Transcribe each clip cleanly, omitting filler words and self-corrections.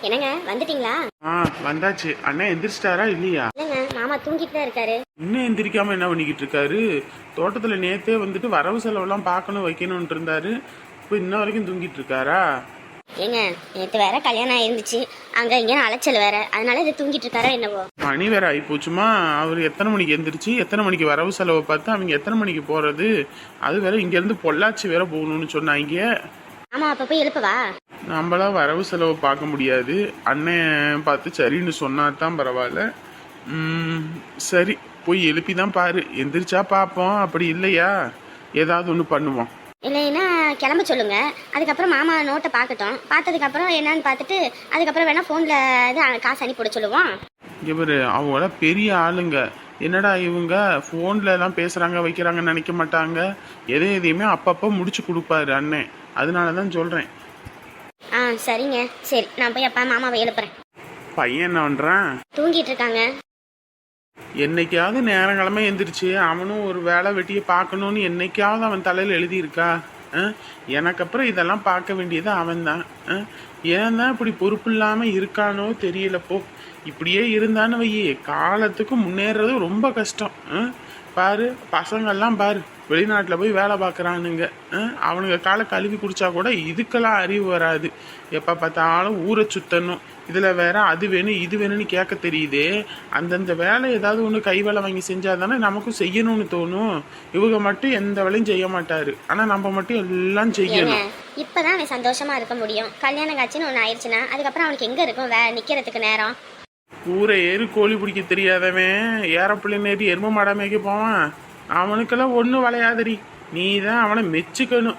என்னங்க வந்துட்டீங்களா? வந்தாச்சு. அண்ணன் எந்திரிச்சிட்டாரா இல்லையா? இல்லைங்க, மாமா தூங்கிட்டு தான் இருக்காரு. இன்னும் எந்திரிக்காம என்ன பண்ணிக்கிட்டு இருக்காரு? தோட்டத்துல நேத்தே வந்துட்டு வரவு செலவெல்லாம் பார்க்கணும் வைக்கணும்னு இருந்தாரு. இப்போ இன்ன வரைக்கும் தூங்கிட்டு இருக்காரா? ஏங்க, நேற்று வேற கல்யாணம் ஆயிருந்துச்சு, அங்க இங்க அலைச்சல் வேற, அதனால இது தூங்கிட்டு இருக்காரா என்னவோ. மணி வேற ஆகி போச்சுமா. அவர் எத்தனை மணிக்கு எந்திரிச்சு எத்தனை மணிக்கு வரவு செலவை பார்த்து அவங்க எத்தனை மணிக்கு போறது? அது வேற இங்க இருந்து பொள்ளாச்சி வேற போகணும்னு சொன்னாங்க. ஆமா, அப்ப போய் எழுப்பவா? நம்மளாம் வரவு செலவு பார்க்க முடியாது. அண்ணன் பார்த்து சரின்னு சொன்னா தான் பரவாயில்ல. சரி, போய் எழுப்பி தான் பாரு. எந்திரிச்சா பார்ப்போம், அப்படி இல்லையா ஏதாவது ஒன்று பண்ணுவோம். இல்லைன்னா கிளம்ப சொல்லுங்க. அதுக்கப்புறம் மாமா நோட்டை பார்க்கட்டும். பார்த்ததுக்கப்புறம் என்னன்னு பார்த்துட்டு அதுக்கப்புறம் வேணா ஃபோனில் இது காசு அனுப்பி போட சொல்லுவோம். இவர் அவங்கள பெரிய ஆளுங்க. என்னடா இவங்க ஃபோன்ல எல்லாம் பேசுறாங்க வைக்கிறாங்கன்னு நினைக்க மாட்டாங்க. எதையுமே அப்பப்போ முடிச்சு கொடுப்பாரு அண்ணன். அதனால தான் சொல்றேன். சரிங்க, சரி, நான் போய் அப்பா மாமாவை எழுப்புறேன். பையன் என்ன பண்றான்? தூங்கிட்டு இருக்காங்க. என்னைக்காவது நேரங்கிழமை எந்திரிச்சு அவனும் ஒரு வேலை வெட்டியை பார்க்கணும்னு என்னைக்காவது அவன் தலையில் எழுதியிருக்கா? எனக்கு அப்புறம் இதெல்லாம் பார்க்க வேண்டியது அவன் தான். ஏன் தான் இப்படி பொறுப்பு இல்லாமல் இருக்கானோ தெரியலப்போ. இப்படியே இருந்தான்னு வையே காலத்துக்கு முன்னேறது ரொம்ப கஷ்டம். பாரு, பசங்கள்லாம் பாரு வெளிநாட்டில் போய் வேலை பார்க்குறானுங்க. அவனுங்க காலை கழுவி குடிச்சா கூட இதுக்கெல்லாம் அறிவு வராது. எப்போ பார்த்தாலும் ஊரை சுத்தணும், இதில் வேற அது வேணும் இது வேணும்னு கேட்க தெரியுதே. அந்தந்த வேலை ஏதாவது ஒன்று கை வேலை வாங்கி செஞ்சால் தானே நமக்கும் செய்யணும்னு தோணும். இவங்க மட்டும் எந்த வேலையும் செய்ய மாட்டாரு, ஆனால் நம்ம மட்டும் எல்லாம் செய்யணும். இப்போதான் அவன் சந்தோஷமா இருக்க முடியும். கல்யாணம் காட்சின்னு ஒன்று ஆயிடுச்சுன்னா அதுக்கப்புறம் அவனுக்கு எங்கே இருக்கும் நிற்கிறதுக்கு நேரம்? ஊரை ஏறி கோழி பிடிக்க தெரியாதவன் ஏறப்பிள்ளைன்னு ஏறி எரும மாடா மேய்க்க போவான். அவனுக்கெல்லாம் ஒன்றும் வளையாதடி. நீ தான் அவனை மெச்சுக்கணும்.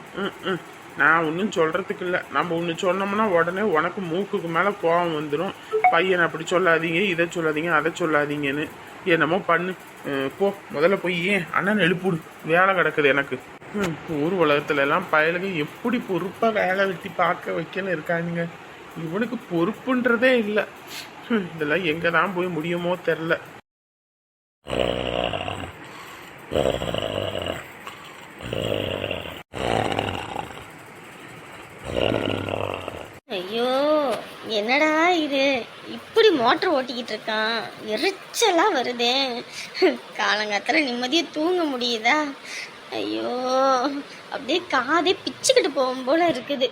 நான் ஒன்றும் சொல்கிறதுக்கு இல்லை. நம்ம ஒன்று சொன்னோம்னா உடனே உனக்கு மூக்குக்கு மேலே கோபம் வந்துடும். பையனை அப்படி சொல்லாதீங்க, இதை சொல்லாதீங்க, அதை சொல்லாதீங்கன்னு. என்னமோ பண்ணு. போ, முதல்ல போய் அண்ணன் எழுப்புடு, வேலை கிடக்குது எனக்கு. ஊர் உலகத்துல எல்லாம் பயலுங்க எப்படி பொறுப்பாக வேலை வெட்டி பார்க்க வைக்கன்னு இருக்கானுங்க. இவனுக்கு பொறுப்புன்றதே இல்லை. இதெல்லாம் எங்கே தான் போய் முடியுமோ தெரில. ஐயோ, என்னடா இது இப்படி மோட்டர் ஓட்டிக்கிட்டு இருக்கான், எரிச்சலா வருதே. காலங்காத்துல நிம்மதியா தூங்க முடியுதா? ஐயோ, அப்படியே காதே பிச்சுக்கிட்டு போகும் போல இருக்குது.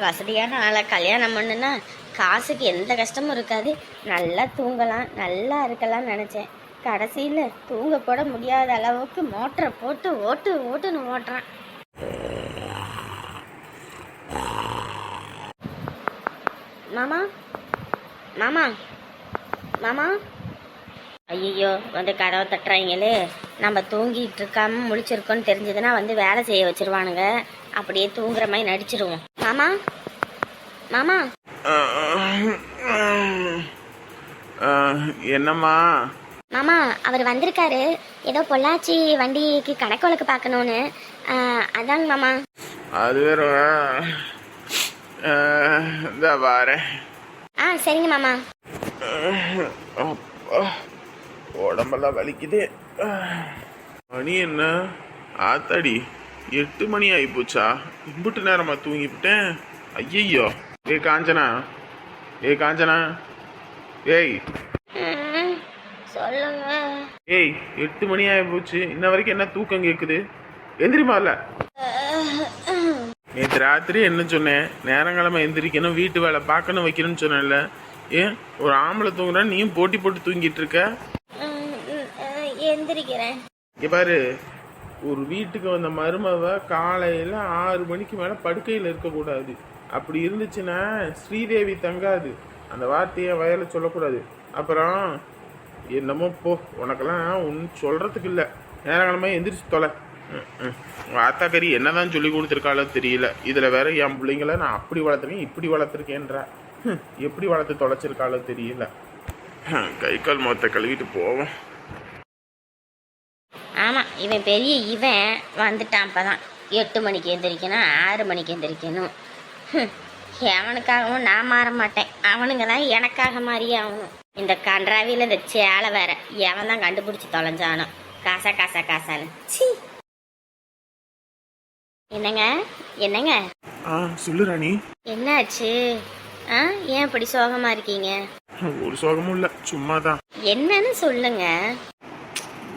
வசதியான ஆளை கல்யாணம் பண்ணுனா காசுக்கு எந்த கஷ்டமும் இருக்காது, நல்லா தூங்கலாம், நல்லா இருக்கலாம் நினச்சேன். கடைசியில் தூங்க போட முடியாத அளவுக்கு மோட்டரை போட்டு ஓட்டுன்னு ஓட்டுறான். மாமா மாமா மாமா, ஐயோ, வந்து கதவை தட்டுறாங்களே. நம்ம தூங்கிட்டு இருக்காம முழிச்சிருக்கோன்னு தெரிஞ்சதுன்னா வந்து வேலை செய்ய வச்சிருவானுங்க. அப்படியே தூங்குற மாதிரி நடிச்சிருவோம். மாமா மாமா. என்னம்மா? மாமா, அவர் வந்திருக்காரு. ஏதோ பொள்ளாச்சி வண்டிக்கு கணக்கு வழக்கு பார்க்கணும்னு. அதாங்க மாமா. அது வேற இந்த பாரு. சரிங்க மாமா. உடம்பெல்லாம் வலிக்குது. மணி என்ன ஆத்தாடி, 8 மணி ஆகி போச்சா? இம்புட்டு நேரமா தூங்கிவிட்டேன். ஐயையோ. காஞ்சனா, காஞ்சனா, ஏய் சொல்லுங்க. 8 மணி ஆகி போச்சு, இன்ன வரைக்கும் என்ன தூக்கம் கேட்குது? எந்திரிமா இல்ல. நேற்று ராத்திரி என்ன சொன்னேன்? நேரங்கிழமை எந்திரிக்கணும், வீட்டு வேலை பார்க்கணும் வைக்கணும்னு சொன்னேன்ல. ஏன் ஒரு ஆம்பளை தூங்குறா, நீயும் போட்டி போட்டு தூங்கிட்டு இருக்க? எந்திரிக்கிறேன். இங்க பாரு, ஒரு வீட்டுக்கு வந்த மருமவ காலையில் 6 மணிக்கு மேலே படுக்கையில் இருக்கக்கூடாது. அப்படி இருந்துச்சுன்னா ஸ்ரீதேவி தங்காது. அந்த வார்த்தையை வயலை சொல்லக்கூடாது. அப்புறம் என்னமோ போ, உனக்கெல்லாம் ஒன்றும் சொல்கிறதுக்கு இல்லை. நேரங்கிழமை எந்திரிச்சு தொலை. வாத்தாக்கறி என்னதான் சொல்லி கொடுத்துருக்காளோ தெரியல. இதில் வேற என் பிள்ளைங்கள நான் அப்படி வளர்த்துருக்கேன் இப்படி வளர்த்துருக்கேன்றா. எப்படி வளர்த்து தொலைச்சிருக்காளோ தெரியல. கை கால் முகத்தை கழுவிட்டு போவோம். ஆமாம், இவன் பெரிய இவன் வந்துட்டான். அப்போதான் 8 மணிக்கு எந்திரிக்கணும், 6 மணிக்கு எந்திரிக்கணும். எவனுக்காகவும் நான் மாற மாட்டேன். அவனுங்க தான் எனக்காக மாறியே ஆகணும். இந்த கன்றாவியில் இந்த சேலை வேற எவன் தான் கண்டுபிடிச்சி தொலைஞ்சானோ. காசா காசா காசான்னு. என்னங்க என்னங்க ஆ சொல்லு ராணி. என்னாச்சு? ஆ, ஏன் இப்படி சோகமா இருக்கீங்க? ஒரு சோகமும் இல்லை, சும்மா தான். என்னன்னு சொல்லுங்க.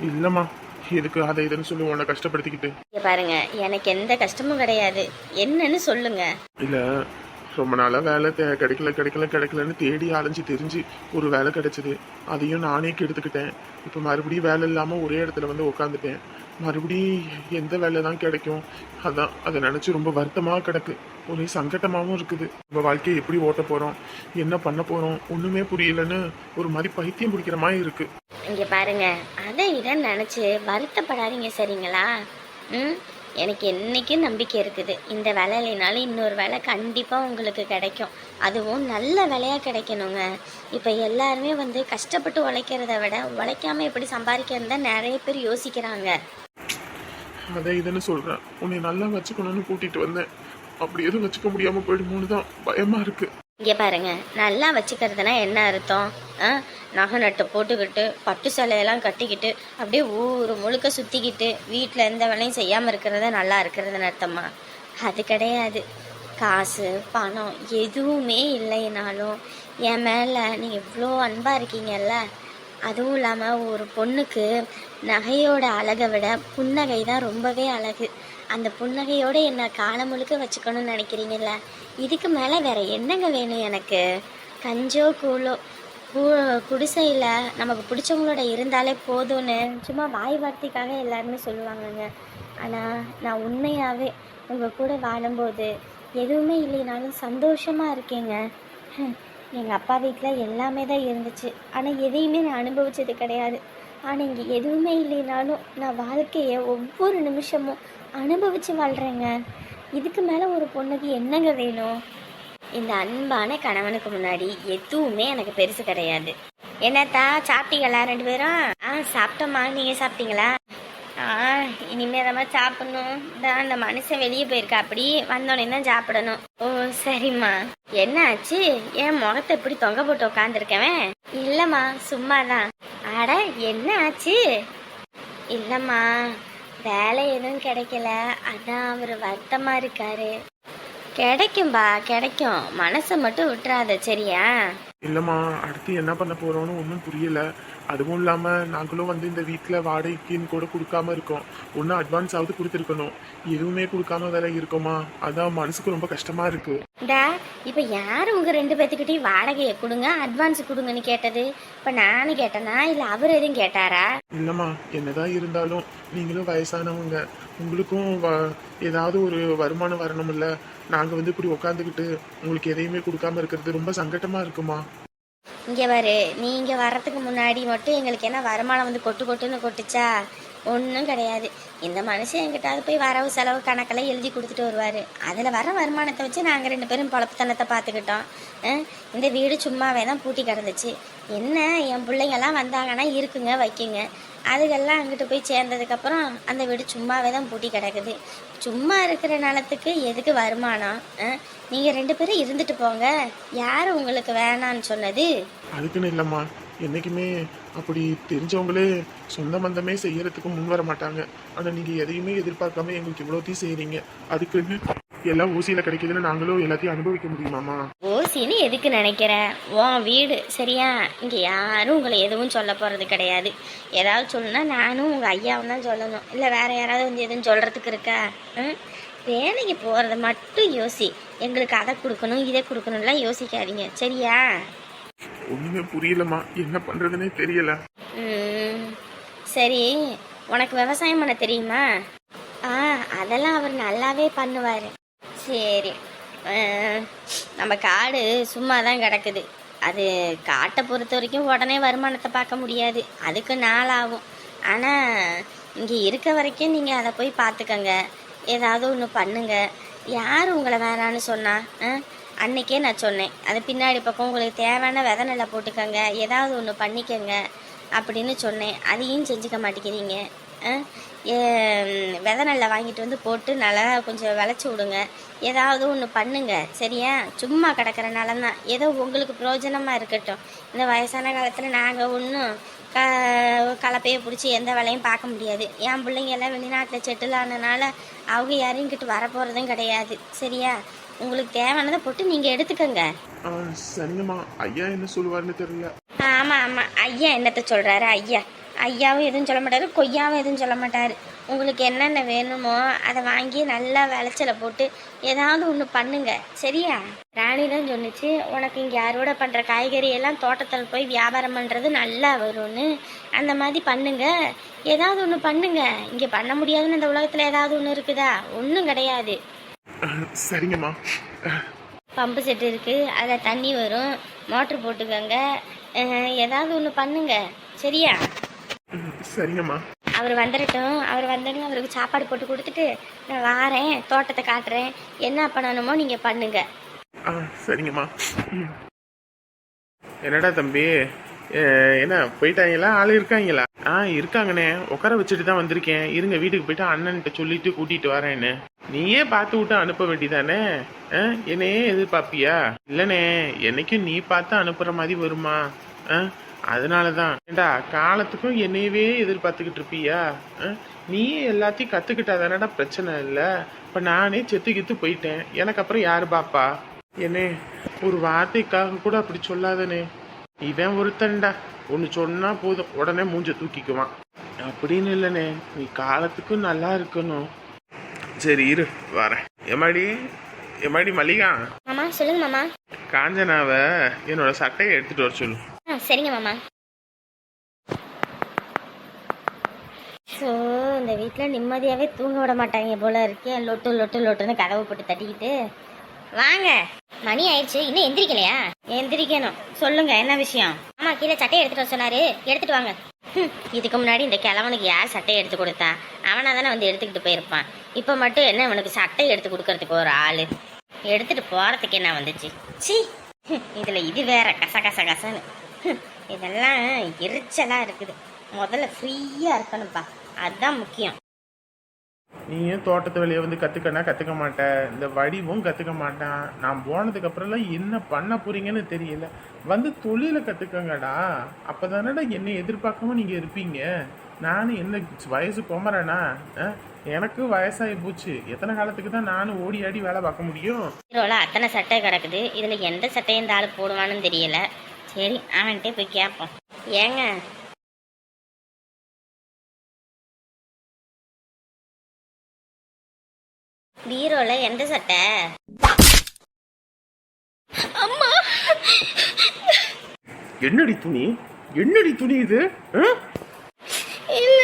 இல்லைம்மா, எதுக்கு அதை இதுன்னு சொல்லி உன்னை கஷ்டப்படுத்திக்கிட்டு. இங்க பாருங்க, எனக்கு எந்த கஷ்டமும் கிடையாது. என்னன்னு சொல்லுங்க. இல்லை, ரொம்ப நாளாக வேலை கிடைக்கலன்னு தேடி அலைஞ்சு தெரிஞ்சு ஒரு வேலை கிடைச்சிது. அதையும் நானே கெடுத்துக்கிட்டேன். இப்போ மறுபடியும் வேலை இல்லாமல் ஒரே இடத்துல வந்து உட்காந்துட்டேன். மறுபடியும் எந்த வேலை தான் கிடைக்கும்? அதான் அதை நினச்சி ரொம்ப வருத்தமாக கிடக்கு. ஒரே சங்கட்டமாகவும் இருக்குது. நம்ம வாழ்க்கையை எப்படி ஓட்ட போகிறோம், என்ன பண்ண போகிறோம், ஒன்றுமே புரியலன்னு ஒரு மாதிரி பைத்தியம் பிடிக்கிற மாதிரி இருக்குது. இங்க பாருங்க, அதை இதை நினைச்சு வருத்தப்படாதீங்க, சரிங்களா? எனக்கு என்னைக்கும் நம்பிக்கை இருக்குது. இந்த வேலை இல்லைனாலும் இன்னொரு வேலை கண்டிப்பாக உங்களுக்கு கிடைக்கும். அதுவும் நல்ல வேலையாக கிடைக்கணுங்க. இப்போ எல்லாருமே வந்து கஷ்டப்பட்டு உழைக்கிறத விட உழைக்காமல் எப்படி சம்பாதிக்கிறது தான் நிறைய பேர் யோசிக்கிறாங்க. அதை இதுன்னு சொல்கிறேன். உன்னை நல்லா வச்சுக்கணும்னு கூட்டிகிட்டு வந்தேன். அப்படி எதுவும் வச்சுக்க முடியாமல் போயிடுமோன்னு தான் பயமாக இருக்குது. இங்கே பாருங்க, நல்லா வச்சுக்கிறதுனா என்ன அர்த்தம்? நகை நட்டு போட்டுக்கிட்டு பட்டு சேலையெல்லாம் கட்டிக்கிட்டு அப்படியே ஊர் முழுக்க சுற்றிக்கிட்டு வீட்டில் எந்த வேலையும் செய்யாமல் இருக்கிறத நல்லா இருக்கிறதுன்னு அர்த்தமா? அது கிடையாது. காசு பணம் எதுவுமே இல்லைனாலும் என் மேலே நீங்கள் இவ்வளோ அன்பாக இருக்கீங்கல்ல. அதுவும் இல்லாமல் ஒரு பொண்ணுக்கு நகையோட அழகை விட புன்னகை தான் ரொம்பவே அழகு. அந்த புன்னகையோடு என்னை காலம் முழுக்க வச்சுக்கணும்னு நினைக்கிறீங்கல்ல. இதுக்கு மேலே வேற என்னங்க வேணும் எனக்கு? கஞ்சோ கூழோ குடிசையில் நமக்கு பிடிச்சவங்களோட இருந்தாலே போதும்னு சும்மா வாய் வார்த்தைக்காக எல்லாருமே சொல்லுவாங்கங்க. ஆனால் நான் உண்மையாகவே உங்கள் கூட வாழும்போது எதுவுமே இல்லைனாலும் சந்தோஷமாக இருக்கேங்க. எங்கள் அப்பா வீட்டில் எல்லாமே தான் இருந்துச்சு, ஆனால் எதையுமே நான் அனுபவிச்சது கிடையாது. ஆனால் இங்கே எதுவுமே இல்லைனாலும் நான் வாழ்க்கையை ஒவ்வொரு நிமிஷமும் அனுபவித்து வாழ்கிறேங்க. இதுக்கு மேலே ஒரு பொண்ணுக்கு என்னங்க வேணும்? இந்த அன்பான கணவனுக்கு முன்னாடி எதுவுமே எனக்கு பெருசு கிடையாது. என்னத்தா சாப்பிட்டீங்களா ரெண்டு பேரும்? சாப்பிட்டோம்மா, நீங்கள் சாப்பிட்டீங்களா? இனிமே தான் சாப்பிடணும். தான் அந்த மனுஷன் வெளியே போயிருக்கா, அப்படி வந்தோடனே தான் சாப்பிடணும். ஓ சரிம்மா. என்ன ஆச்சு? என் முகத்தை இப்படி தொங்க போட்டு உட்காந்துருக்கவன்? இல்லைம்மா, சும்மாதான். அட என்ன ஆச்சு? இல்லைம்மா, வேலை எதுவும் கிடைக்கல, அதான் அவர் வருத்தமா இருக்காரு. கிடைக்கும்பா, கிடைக்கும். மனசை மட்டும் விட்டுறாத, சரியா? இல்லைம்மா, அடுத்து என்ன பண்ண போகிறோன்னு ஒன்றும் புரியல. அதுவும் இல்லாமல் நாங்களும் வந்து இந்த வீட்டில் வாடகைக்குன்னு கூட கொடுக்காம இருக்கோம். ஒன்றும் அட்வான்ஸ் ஆகுது கொடுத்துருக்கணும், எதுவுமே கொடுக்காம வேலை இருக்கோமா? அதான் மனசுக்கு ரொம்ப கஷ்டமாக இருக்குது. இப்போ யார் உங்கள் ரெண்டு பேர்த்துக்கிட்டையும் வாடகையை கொடுங்க அட்வான்ஸ் கொடுங்கன்னு கேட்டது? இப்போ நானும் கேட்டேனா இல்லை அவர் எதுவும் கேட்டாரா? இல்லைம்மா, என்னதான் இருந்தாலும் நீங்களும் வயசானவங்க, உங்களுக்கும் ஏதாவது ஒரு வருமானம் வரணும்ல. நாங்கள் வந்து இப்படி உட்காந்துக்கிட்டு உங்களுக்கு எதையுமே கொடுக்காம இருக்கிறது ரொம்ப சங்கட்டமாக இருக்குமா? இங்கே வரு, நீங்கள் வர்றதுக்கு முன்னாடி மட்டும் எங்களுக்கு என்ன வருமானம் வந்து கொட்டுன்னு கொட்டுச்சா? ஒன்றும் கிடையாது. இந்த மனுஷன் என்கிட்ட போய் வரவு செலவு கணக்கெல்லாம் எழுதி கொடுத்துட்டு வருவார். அதில் வர வருமானத்தை வச்சு நாங்கள் ரெண்டு பேரும் பொழப்புத்தனத்தை பார்த்துக்கிட்டோம். இந்த வீடு சும்மாவே தான் பூட்டி கிடந்துச்சு. என்ன என் பிள்ளைங்கெல்லாம் வந்தாங்கன்னா இருக்குங்க வைக்குங்க. அதுக்கெல்லாம் அங்கிட்டு போய் சேர்ந்ததுக்கப்புறம் அந்த வீடு சும்மாவே தான் பூட்டி கிடக்குது. சும்மா இருக்கிற நிலத்துக்கு எதுக்கு வருமானம்? நீங்கள் ரெண்டு பேரும் இருந்துட்டு போங்க. யார் உங்களுக்கு வேணான்னு சொன்னது? அதுக்குன்னு இல்லைம்மா, என்றைக்குமே அப்படி தெரிஞ்சவங்களே சொந்த பந்தமே செய்யறதுக்கு முன் வர மாட்டாங்க. ஆனால் நீங்கள் எதையுமே எதிர்பார்க்காம எங்களுக்கு இவ்வளோத்தையும் செய்கிறீங்க. அதுக்குன்னு எல்லாம் ஊசியில் கிடைக்குதுன்னு நாங்களும் எல்லாத்தையும் அனுபவிக்க முடியுமாம்மா? ஓசின்னு எதுக்கு நினைக்கிற? உன் வீடு சரியா? இங்கே யாரும் உங்களை எதுவும் சொல்ல போகிறது கிடையாது. ஏதாவது சொல்லணும்னா நானும் உங்கள் ஐயாவும் தான் சொல்லணும். இல்லை வேற யாராவது வந்து எதுவும் சொல்கிறதுக்கு இருக்கா? வேலைக்கு போகிறத மட்டும் யோசி. எங்களுக்கு அதை கொடுக்கணும் இதை கொடுக்கணும்லாம் யோசிக்காதீங்க, சரியா? ஒன்றுமே புரியலம்மா, என்ன பண்ணுறதுனே தெரியல. சரி, உனக்கு விவசாயம் பண்ண தெரியுமா? அதெல்லாம் அவர் நல்லாவே பண்ணுவார். சரி, நம்ம காடு சும்மா தான் கிடக்குது. அது காட்டை பொறுத்த வரைக்கும் உடனே வருமானத்தை பார்க்க முடியாது, அதுக்கு நாள் ஆகும். ஆனால் இங்கே இருக்க வரைக்கும் நீங்கள் அதை போய் பார்த்துக்கங்க, ஏதாவது ஒன்று பண்ணுங்க. யார் உங்களை வேணான்னு சொன்னா? அன்னைக்கே நான் சொன்னேன், அது பின்னாடி பக்கம் உங்களுக்கு தேவையான விதை நெல்லை போட்டுக்கங்க, ஏதாவது ஒன்று பண்ணிக்கங்க அப்படின்னு சொன்னேன். அதையும் செஞ்சுக்க மாட்டேங்கிறீங்க. விதை நெல்லை வாங்கிட்டு வந்து போட்டு நல்லா கொஞ்சம் விளைச்சி விடுங்க, ஏதாவது ஒன்று பண்ணுங்க, சரியா? சும்மா கிடக்கிற நிலம் தான், ஏதோ உங்களுக்கு பிரயோஜனமாக இருக்கட்டும். இந்த வயசான காலத்தில் நாங்கள் ஒன்றும் க கலப்பையை பிடிச்சி எந்த வேலையும் பார்க்க முடியாது. என் பிள்ளைங்க எல்லாம் வெளிநாட்டில் செட்டில் ஆனனால அவங்க யாரும் இங்கிட்டு வரப்போகிறதும் கிடையாது. சரியா? உங்களுக்கு தேவையானதை போட்டு நீங்கள் எடுத்துக்கோங்க. சரிங்கம்மா. ஐயா என்ன சொல்லுவாருன்னு தெரியல. ஆமாம் ஆமாம், ஐயா என்னத்தை சொல்கிறாரு? ஐயாவும் எதுவும் சொல்ல மாட்டார், கொய்யாவும் எதுவும் சொல்ல மாட்டார். உங்களுக்கு என்னென்ன வேணுமோ அதை வாங்கி நல்லா விளைச்சலை போட்டு ஏதாவது ஒன்று பண்ணுங்க. சரியா? ராணி தான் சொன்னிச்சு, உனக்கு இங்கே அறுவடை பண்ணுற காய்கறி எல்லாம் தோட்டத்தில் போய் வியாபாரம் பண்ணுறது நல்லா வரும்னு. அந்த மாதிரி பண்ணுங்க, ஏதாவது ஒன்று பண்ணுங்க. இங்கே பண்ண முடியாதுன்னு இந்த உலகத்தில் ஏதாவது ஒன்று இருக்குதா? ஒன்றும் கிடையாது. சரிங்கம்மா. பம்பு செட்டு இருக்குது, அதில் தண்ணி வரும், மோட்ரு போட்டுக்கோங்க. ஏதாவது ஒன்று பண்ணுங்க. சரியா? சரிங்கம்மா. அவர் வந்துடட்டும். அவர் வந்தோடனே அவருக்கு சாப்பாடு போட்டு கொடுத்துட்டு நான் வாரேன், தோட்டத்தை காட்டுறேன், என்ன பண்ணணுமோ நீங்கள் பண்ணுங்க. சரிங்கம்மா. என்னடா தம்பி, என்ன போயிட்டாங்களா? ஆள் இருக்காங்களா? இருக்காங்கண்ணே. உட்கார வச்சுட்டு தான் வந்திருக்கேன். இருங்க, வீட்டுக்கு போயிட்டு அண்ணன்கிட்ட சொல்லிட்டு கூட்டிட்டு வரேன்னு. நீயே பார்த்து விட்டு அனுப்ப வேண்டியதானே? என்னையே எதிர்பார்ப்பியா? இல்லைண்ணே, என்னைக்கும் நீ பார்த்து அனுப்புற மாதிரி வருமா? அதனாலதான். ஏண்டா, காலத்துக்கும் என்னையவே எதிர்பார்த்துக்கிட்டு இருப்பியா? நீயே எல்லாத்தையும் கத்துக்கிட்டா தானடா பிரச்சனை இல்லை. இப்ப நானே செத்துக்கித்து போயிட்டேன், எனக்கு அப்புறம் யாரு பாப்பா? என்னே, ஒரு வார்த்தைக்காக கூட அப்படி சொல்லாதனே. இவன் ஒருத்தன்டா, ஒன்று சொன்னா போதும் உடனே மூஞ்ச தூக்கிக்குவான். அப்படின்னு இல்லைண்ணே, நீ காலத்துக்கும் நல்லா இருக்கணும். சரி இரு, வரேன். எம்மாடி மல்லிகா. மாமா சொல்லுங்க மாமா. காஞ்சனாவை என்னோட சட்டையை எடுத்துட்டு வர சொல்லு. சரிங்க மாமா. ஸோ இந்த வீட்டில் நிம்மதியாகவே தூங்க விட மாட்டாங்க போல இருக்கேன். லொட்டு லொட்டு லொட்டுன்னு கதவு போட்டு தட்டிக்கிட்டு வாங்க. மணி ஆயிடுச்சு, இன்னும் எந்திரிக்கலையா? எந்திரிக்கணும். சொல்லுங்க, என்ன விஷயம்? ஆமா, கீழே சட்டையை எடுத்துட்டு வர சொன்னாரு, எடுத்துட்டு வாங்க. இதுக்கு முன்னாடி இந்த கிழவனுக்கு யார் சட்டையை எடுத்து கொடுத்தா? அவனா தானே வந்து எடுத்துக்கிட்டு போயிருப்பான். இப்போ மட்டும் என்ன இவனுக்கு சட்டையை எடுத்து கொடுக்கறதுக்கு ஒரு ஆள்? எடுத்துட்டு போறதுக்கு என்ன வந்துச்சு? சி, இதுல இது வேற கசன்னு. இதெல்லாம் எரிச்சலா இருக்குது. முதல்ல ஃப்ரீயா இருக்கணும்ப்பா, அதுதான் முக்கியம். நீயும் தோட்டத்து வேலையை வந்து கத்துக்கனா கத்துக்க மாட்டேன், இந்த வடிவும் கத்துக்க மாட்டான். நான் போனதுக்கு அப்புறம்லாம் என்ன பண்ண போறீங்கன்னு தெரியல. வந்து தொழில கத்துக்கங்கடா, அப்பதானடா என்னை எதிர்பார்க்காம நீங்க இருப்பீங்க. நானும் என்ன வயசு குமரனா? எனக்கு வயசாகி போச்சு. எத்தனை காலத்துக்கு தான் நானும் ஓடி ஆடி வேலை பார்க்க முடியும்? அத்தனை சட்டை கிடக்குது, இதுல எந்த சட்டையை இந்த ஆளு போடுவான்னு தெரியல. சரி, அவன்கிட்ட போய் கேட்போம். ஏங்க, பீரோல எந்த சட்டை? அம்மா, என்னடி துணி இது? இல்ல,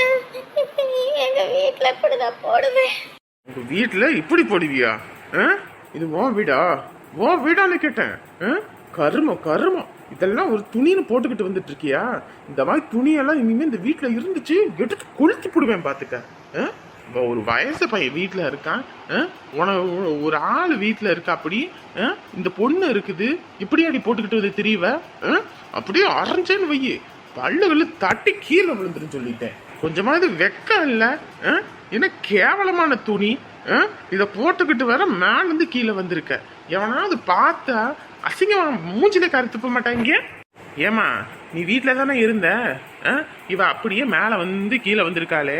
எங்க வீட்டுல இப்படிதான் போடுவேன். உங்க வீட்டுல இப்படி போடுவியா? இது உன் வீடான்னு கேட்டேன். கருமம், இதெல்லாம் ஒரு துணின்னு போட்டுக்கிட்டு வந்துட்டு இருக்கியா? இந்த மாதிரி துணியெல்லாம் இனிமே இந்த வீட்டுல இருந்துச்சு எடுத்து கொளுத்தி போடுவேன் பாத்துக்க. ஒரு வயசு பையன் வீட்டுல இருக்கான், ஒரு ஆள் வீட்டுல இருக்கா. அப்படி இந்த பொண்ணு இருக்குது, இப்படி அடி போட்டுக்கிட்டு வந்து தெரியவ. அப்படியே அரைஞ்சேன்னு வையி, பல்லுகளை தட்டி கீழே விழுந்துருன்னு சொல்லிட்டேன். கொஞ்சமாவது வெக்கம் இல்ல? என்ன கேவலமான துணி, இத போட்டுக்கிட்டு வர மேல இருந்து கீழே வந்திருக்க. எவனாவது பார்த்தா அசிங்கமா மூஞ்சில கருத்துப்ப மாட்டாங்க. ஏமா, நீ வீட்டுல தானே இருந்த? இவ அப்படியே மேல வந்து கீழே வந்திருக்காளே,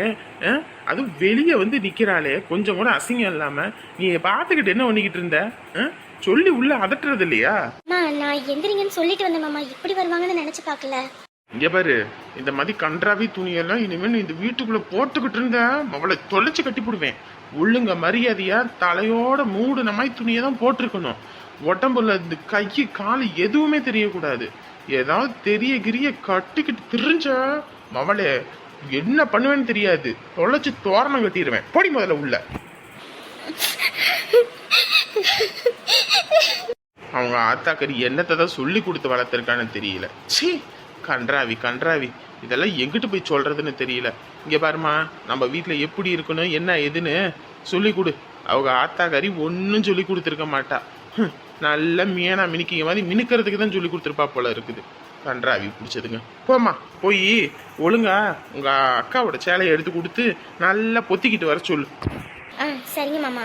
அதுவும் வெளியே வந்து நிக்கிறாளே, கொஞ்சம் கூட அசிங்கம் இல்லாம நீ பாத்துக்கிட்டு என்ன பண்ணிக்கிட்டு இருந்த? சொல்லி உள்ள அதட்டுறது இல்லையா? நான் எந்திரிங்கன்னு சொல்லிட்டு வந்தேன் மாமா, இப்படி வருவாங்கன்னு நினைச்சு பாக்கல. இங்க பாரு, இந்த மாதிரி கன்றாவி துணியெல்லாம் இனிமேல் இந்த வீட்டுக்குள்ள போட்டுக்கிட்டு இருந்த அவளை தொலைச்சு கட்டி போடுவேன். ஒழுங்க மரியாதையா தலையோட மூடுன மாதிரி துணியை தான் போட்டிருக்கணும். உடம்புல இந்த கை காலு எதுவுமே தெரியக்கூடாது. ஏதாவது தெரிய கிரிய கட்டிக்கிட்டு திரிஞ்ச அவளே என்ன பண்ணுவேன்னு தெரியாது. தொலைச்சு தோரணம் கட்டிடுவேன். போடி முதல்ல உள்ள. அவங்க ஆத்தாக்கறி என்னத்தை தான் சொல்லி கொடுத்து வளர்த்துருக்கான்னு தெரியல. சீ, கன்றாவி இதெல்லாம் எங்கிட்டு போய் சொல்றதுன்னு தெரியல. இங்க பாருமா, நம்ம வீட்டுல எப்படி இருக்கணும் என்ன எதுன்னு சொல்லி கொடு. அவங்க ஆத்தாக்கறி ஒன்னும் சொல்லி கொடுத்துருக்க மாட்டா. நல்ல மீனா மினிக்கிங்க மாதிரி மினுக்கிறதுக்கு தான் சொல்லி கொடுத்துருப்பா போல இருக்குது. கன்றாவி பிடிச்சதுங்க. போமா, போய் ஒழுங்கா உங்க அக்காவோட சேலையை எடுத்து கொடுத்து நல்லா பொத்திக்கிட்டு வர சொல்லு. சரிங்க மாமா.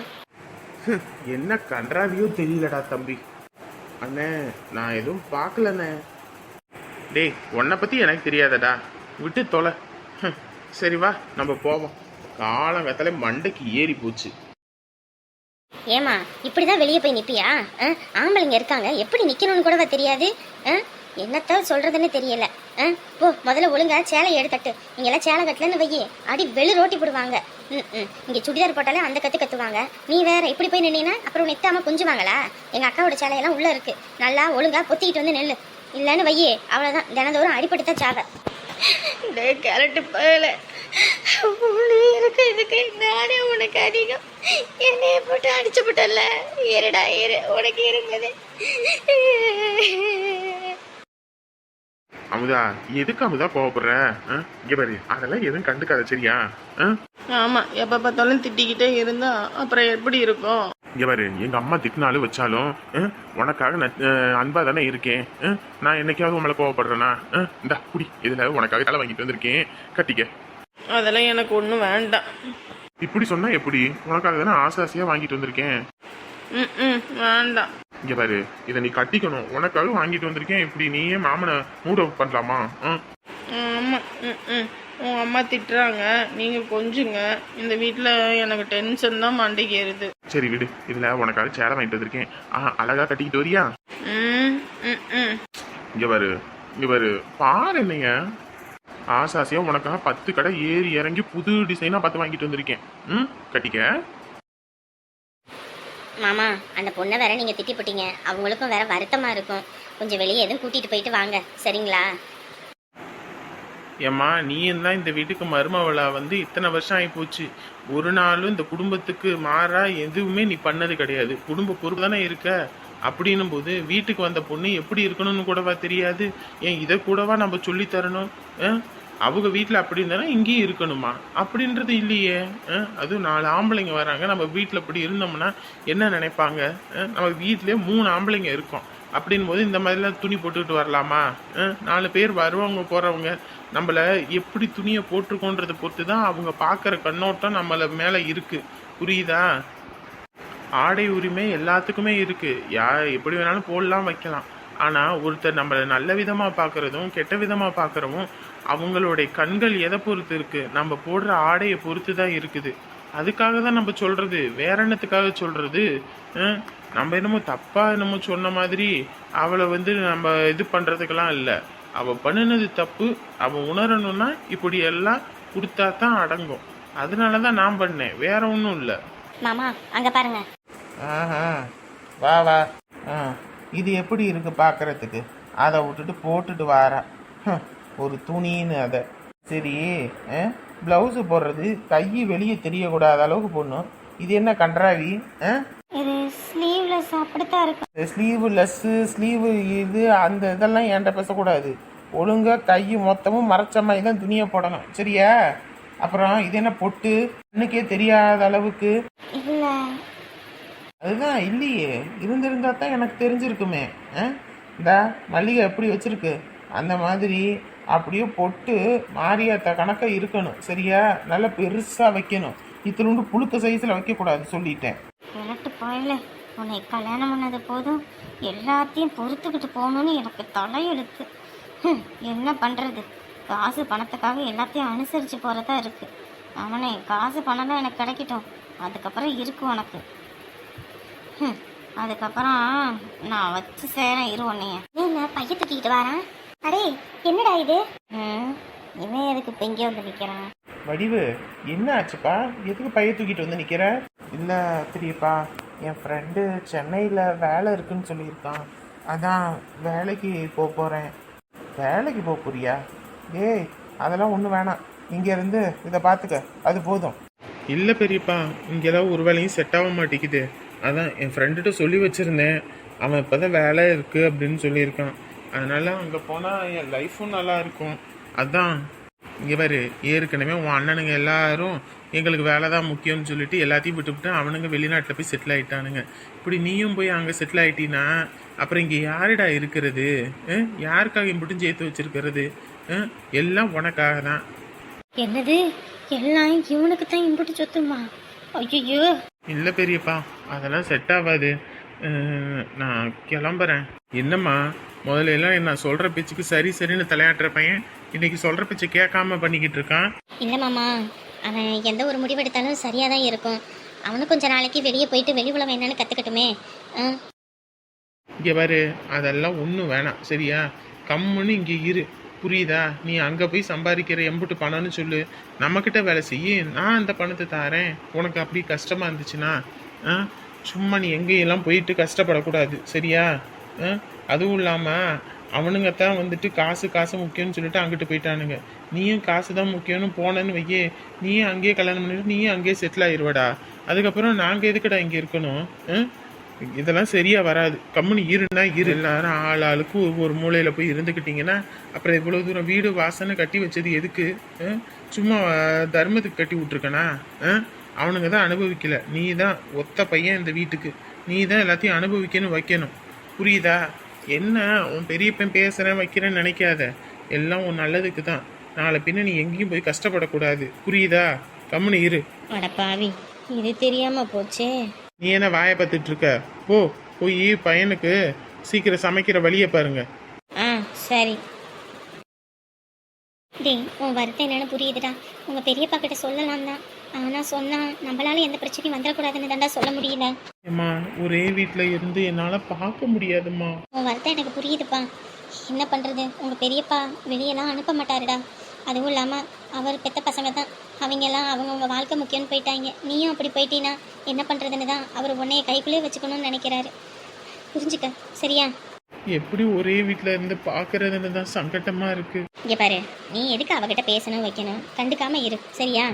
என்ன கன்றாவியோ தெரியலடா தம்பி. அண்ணே, நான் எதுவும் பார்க்கலண்ணே. டேய், உன்னை பத்தி எனக்கு தெரியாதடா. விட்டு தொலை. சரி வா நம்ம போவோம். காலங்கத்தால மண்டைக்கு ஏறி போச்சு. ஏமா இப்படிதான் வெளியே போய் நிப்பியா? ஆம்பளைங்க இருக்காங்க, எப்படி நிக்கணும்னு கூடவா தெரியாது? என்னத்த சொல்றதுன்னு தெரியல. போ முதல்ல ஒழுங்கா சேலை எடுக்கட்டு. இங்க எல்லாம் சேலை கட்டலன்னு வையே அடி வெளி ரோட்டி போடுவாங்க. இங்க சுடிதார் போட்டாலே அந்த கத்து கத்துவாங்க. நீ வேற இப்படி போய் நின்னா அப்புறம் நித்தாம குஞ்சுவாங்களா? எங்க அக்காவோட சேலையெல்லாம் உள்ள இருக்கு, நல்லா ஒழுங்கா பொத்திக்கிட்டு வந்து நெல்லு. இல்லன்னு வையே அவ்வளவுதான், தினந்தோறும் அடிப்பட்டுதான் சாவ. கரெக்டு போகல இதுக்கு நானே உனக்கு அதிகம். என்னைய போட்டு அடிச்சு போட்டல. ஏறுடா ஏறு, உனக்கு இருந்தது. அமுதா, எதுக்கு அமுதா கோவப்படுற? இங்க பாரு, அதெல்லாம் எதுவும் கண்டுக்காத சரியா? ஆமா, எப்ப பார்த்தாலும் திட்டிக்கிட்டே இருந்தா அப்புறம் எப்படி இருக்கும்? இங்க பாரு, எங்க அம்மா திட்டினாலும் வச்சாலும் உனக்காக நான் அன்பா தானே இருக்கேன். நான் என்னைக்காவது உங்களை கோவப்படுறேனா? இந்தா குடி, இதுல உனக்காக தலை வாங்கிட்டு வந்திருக்கேன், கட்டிக்க. அதெல்லாம் எனக்கு ஒன்றும் வேண்டாம். இப்படி சொன்னா எப்படி? உனக்காக தானே ஆசை ஆசையா வாங்கிட்டு வந்திருக்கேன். வேண்டாம். இங்க பாரு, இதை நீ கட்டிக்கணும். உனக்காக வாங்கிட்டு வந்திருக்கேன். இப்படி நீயே மாமனை மூட் அவுட் பண்ணலாமா? ஆமா. உங்க அம்மா திட்டுறாங்க, நீங்க கொஞ்சுங்க. இந்த வீட்டுல எனக்கு டென்ஷன் தான் மண்டைக்கு ஏறுது. சரி விடு, இதுல உனக்காக சேலை வாங்கிட்டு வந்திருக்கேன். அழகா கட்டிக்கிட்டு வரியா? இங்க பாரு, இங்க பாரு, பாரு என்னைய ஆசாசியா உனக்காக 10 கடை ஏறி இறங்கி புது டிசைனா பார்த்து வாங்கிட்டு வந்திருக்கேன். கட்டிக்க. மாமா, அந்த பொண்ணை வேற நீங்க திட்டி போட்டீங்க, அவங்களுக்கும் வேற வருத்தமா இருக்கும். கொஞ்சம் வெளியே எதுவும் கூட்டிட்டு போயிட்டு வாங்க, சரிங்களா? ஏம்மா, நீயும் தான் இந்த வீட்டுக்கு மருமவளா வந்து இத்தனை வருஷம் ஆகி போச்சு. ஒரு நாளும் இந்த குடும்பத்துக்கு மாறா எதுவுமே நீ பண்ணது கிடையாது. குடும்ப பொறுப்பு தானே இருக்க. அப்படின்னும் போது வீட்டுக்கு வந்த பொண்ணு எப்படி இருக்கணும்னு கூடவா தெரியாது? ஏன் இதை கூடவா நம்ம சொல்லி தரணும்? அவங்க வீட்டில் அப்படி இருந்தானா இங்கேயும் இருக்கணுமா? அப்படின்றது இல்லையே. அதுவும் 4 ஆம்பளைங்க வராங்க, நம்ம வீட்டில் இப்படி இருந்தோம்னா என்ன நினைப்பாங்க? நம்ம வீட்டிலே 3 ஆம்பளைங்க இருக்கோம். அப்படின் போது இந்த மாதிரிலாம் துணி போட்டுக்கிட்டு வரலாமா? 4 பேர் வருவாங்க போகிறவங்க, நம்மளை எப்படி துணியை போட்டிருக்கோன்றதை பொறுத்து தான் அவங்க பார்க்குற கண்ணோட்டம் நம்மளை மேலே இருக்குது. புரியுதா? ஆடை உரிமை எல்லாத்துக்குமே இருக்குது. எப்படி வேணாலும் போடலாம், வைக்கலாம். ஆனால் ஒருத்தர் நம்மளை நல்ல விதமாக பார்க்குறதும் கெட்ட விதமாக பார்க்குறவும் அவங்களுடைய கண்கள் எதை பொறுத்து இருக்குது? நம்ம போடுற ஆடையை பொறுத்து தான் இருக்குது. அதுக்காக தான் நம்ம சொல்கிறது, வேற என்னத்துக்காக சொல்கிறது? நம்ம என்னமோ தப்பாக என்னமோ சொன்ன மாதிரி அவளை வந்து நம்ம இது பண்ணுறதுக்கெல்லாம் இல்லை. அவள் பண்ணினது தப்பு, அவள் உணரணும்னா இப்படி எல்லாம் கொடுத்தா தான் அடங்கும். அதனால தான் நான் பண்ணேன், வேற ஒன்றும் இல்லை. மாமா அங்க பாருங்க. வா வா. இது எப்படி இருக்கு பார்க்கறதுக்கு? அதை விட்டுட்டு போட்டுட்டு வாரா ஒரு துணின்னு. அதை சரி, ப்ளவுஸு போடுறது கை வெளியே தெரியக்கூடாத அளவுக்கு போடணும். இது என்ன கன்றாவி? இது ஸ்லீவ்லெஸ் அப்படித்தான் இருக்கு. ஸ்லீவ் லெஸ்ஸு ஸ்லீவு இது அந்த இதெல்லாம் என்கிட்ட பேசக்கூடாது. ஒழுங்காக கை மொத்தமும் மறைச்ச மாதிரி தான் துணியை போடணும், சரியா? அப்புறம் இது என்ன பொட்டு இன்னைக்கே தெரியாத அளவுக்கு? இல்லை, அதுதான் இல்லையே. இருந்திருந்தா தான் எனக்கு தெரிஞ்சிருக்குமே. இந்த மல்லிகை எப்படி வச்சிருக்கு அந்த மாதிரி அப்படியே பொட்டு மாரியாத்தா கணக்காக இருக்கணும், சரியா? நல்லா பெருசாக வைக்கணும். இத்திலுண்டு புழுக்க சைஸில் வைக்கக்கூடாது சொல்லிட்டேன். விளட்டு போயில, உன்னை கல்யாணம் பண்ணது போதும் எல்லாத்தையும் பொறுத்துக்கிட்டு போகணும்னு எனக்கு தலையெழுத்து. என்ன பண்ணுறது? காசு பணத்துக்காக எல்லாத்தையும் அனுசரித்து போகிறதா இருக்குது. அவனே காசு பணம்லாம் எனக்கு கிடைக்கட்டும், அதுக்கப்புறம் இருக்கு உனக்கு. அதுக்கப்புறம் நான் வச்சு சேரேன் இரு உன்னைய. என்ன பைய தூக்கிக்கிட்டு வரேன்? அடே என்னடா இது? இவன் எதுக்கு இப்போ இங்கே வந்து நிற்கிறான்? வடிவு என்ன ஆச்சுப்பா? எதுக்கு பைய தூக்கிட்டு வந்து நிற்கிற? இல்லை பெரியப்பா, என் ஃப்ரெண்டு சென்னையில் வேலை இருக்குன்னு சொல்லியிருக்கான். அதான் வேலைக்கு போக போகிறேன். வேலைக்கு போக போறியா? ஏய் அதெல்லாம் ஒன்றும் வேணாம், இங்கேருந்து இதை பார்த்துக்க, அது போதும். இல்லை பெரியப்பா, இங்கெல்லாம் ஒரு வேலையும் செட் ஆக மாட்டேங்குது. அதான் என் ஃப்ரெண்டுகிட்ட சொல்லி வச்சுருந்தேன். அவன் இப்போ தான் வேலை இருக்குது அப்படின்னு சொல்லியிருக்கான். அதனால் அங்கே போனால் என் லைஃப்பும் நல்லா இருக்கும். அதான் இங்கே பாரு, ஏற்கனவே உன் அண்ணனுங்க எல்லாரும் எங்களுக்கு வேலை தான் முக்கியம்னு சொல்லிட்டு எல்லாத்தையும் விட்டுவிட்டு அவனுங்க வெளிநாட்டில் போய் செட்டில் ஆகிட்டானுங்க. இப்படி நீயும் போய் அங்கே செட்டில் ஆகிட்டீன்னா அப்புறம் இங்கே யாருடா இருக்கிறது? யாருக்காக மட்டும் சேர்த்து வச்சிருக்கிறது? எல்லாம் உனக்காக தான். என்னது? எல்லாம் இவனுக்கு தான் இம்புட்டு சொத்துமா? ஐயோ இல்லை பெரியப்பா, அதெல்லாம் செட் ஆகாது. நான் கிளம்புறேன். என்னம்மா முதல்ல எல்லாம் நான் சொல்கிற பேச்சுக்கு சரி சரின்னு தலையாட்டுற பையன் இன்னைக்கு சொல்கிற பேச்சை கேட்காம பண்ணிக்கிட்டு இருக்கான். இல்லை மாமா, அவன் எந்த ஒரு முடிவெடுத்தாலும் சரியாக தான் இருக்கும். அவனும் கொஞ்ச நாளைக்கு வெளியே போயிட்டு வெளி உலகம் என்னன்னு கற்றுக்கட்டுமே. இங்கே பாரு, அதெல்லாம் ஒன்றும் வேணாம் சரியா? கம்முன்னு இங்கே இரு, புரியுதா? நீ அங்கே போய் சம்பாதிக்கிற எம்புட்டு பணம்னு சொல்லு, நம்மக்கிட்ட வேலை செய்யி, நான் அந்த பணத்தை தாரேன். உனக்கு அப்படி கஷ்டமாக இருந்துச்சுன்னா சும்மா நீ எங்கேயெல்லாம் போயிட்டு கஷ்டப்படக்கூடாது சரியா? அதுவும் இல்லாமல் அவனுங்கத்தான் வந்துட்டு காசு காசு முக்கியம்னு சொல்லிட்டு அங்கிட்டு போயிட்டானுங்க. நீயும் காசு தான் முக்கியம்னு போனேன்னு வையே, நீயும் அங்கேயே கல்யாணம் பண்ணிட்டு நீயும் அங்கேயே செட்டில் ஆயிடுவாடா. அதுக்கப்புறம் நாங்கள் எதுக்குடா இங்கே இருக்கணும்? இதெல்லாம் சரியா வராது. கம்முனு இருன்னா இரு. எல்லாரும் ஆளுக்கு ஒவ்வொரு மூலையில் போய் இருந்துக்கிட்டீங்கன்னா அப்புறம் இவ்வளோ தூரம் வீடு வாசனை கட்டி வச்சது எதுக்கு? சும்மா தர்மத்துக்கு கட்டி விட்ருக்கனா? அவனுங்க தான் அனுபவிக்கல, நீ தான் ஒத்த பையன் இந்த வீட்டுக்கு, நீ தான் எல்லாத்தையும் அனுபவிக்கணும் வைக்கணும், புரியுதா? என்ன உன் பெரிய பையன் பேசுகிறேன் வைக்கிறேன்னு நினைக்காத, எல்லாம் உன் நல்லதுக்கு தான். நாளை பின்ன நீ எங்கேயும் போய் கஷ்டப்படக்கூடாது, புரியுதா? கம்முனு இரு. அடப்பாவி, இது தெரியாம போச்சே. நீ என்ன வாயை பார்த்துட்டு இருக்க? போய் பையனுக்கு சீக்கிரம் சமைக்கிற வழியை பாருங்க. சரி. டேய், உன் வருத்தம் என்னன்னு புரியுதுடா. உங்கள் பெரியப்பா கிட்ட சொல்லலாம் தான், ஆனால் சொன்னால் நம்மளால எந்த பிரச்சனையும் வந்துடக்கூடாதுன்னு தாண்டா சொல்ல முடியல. அம்மா, ஒரே வீட்டில் இருந்து என்னால் பார்க்க முடியாதும்மா. உன் வருத்தம் எனக்கு புரியுதுப்பா. என்ன பண்ணுறது, உங்கள் பெரியப்பா வெளியெல்லாம் அனுப்ப மாட்டாருடா. அதுவும் இல்லாமல் அவர் பெத்த பசங்க தான், அவங்கெல்லாம் அவங்கவுங்க வாழ்க்கை முக்கியம்னு போயிட்டாங்க. நீயும் அப்படி போயிட்டீன்னா என்ன பண்ணுறதுன்னு தான் அவர் உன்னைய கைக்குள்ளே வச்சுக்கணும்னு நினைக்கிறாரு. புரிஞ்சுக்க சரியா? எப்படி ஒரே வீட்டில் இருந்து பார்க்கறதுன்னு தான் சங்கட்டமாக இருக்குது. இங்கே பாரு, நீ எதுக்கு அவகிட்ட பேசணும் வைக்கணும், கண்டுக்காம இரு சரியா?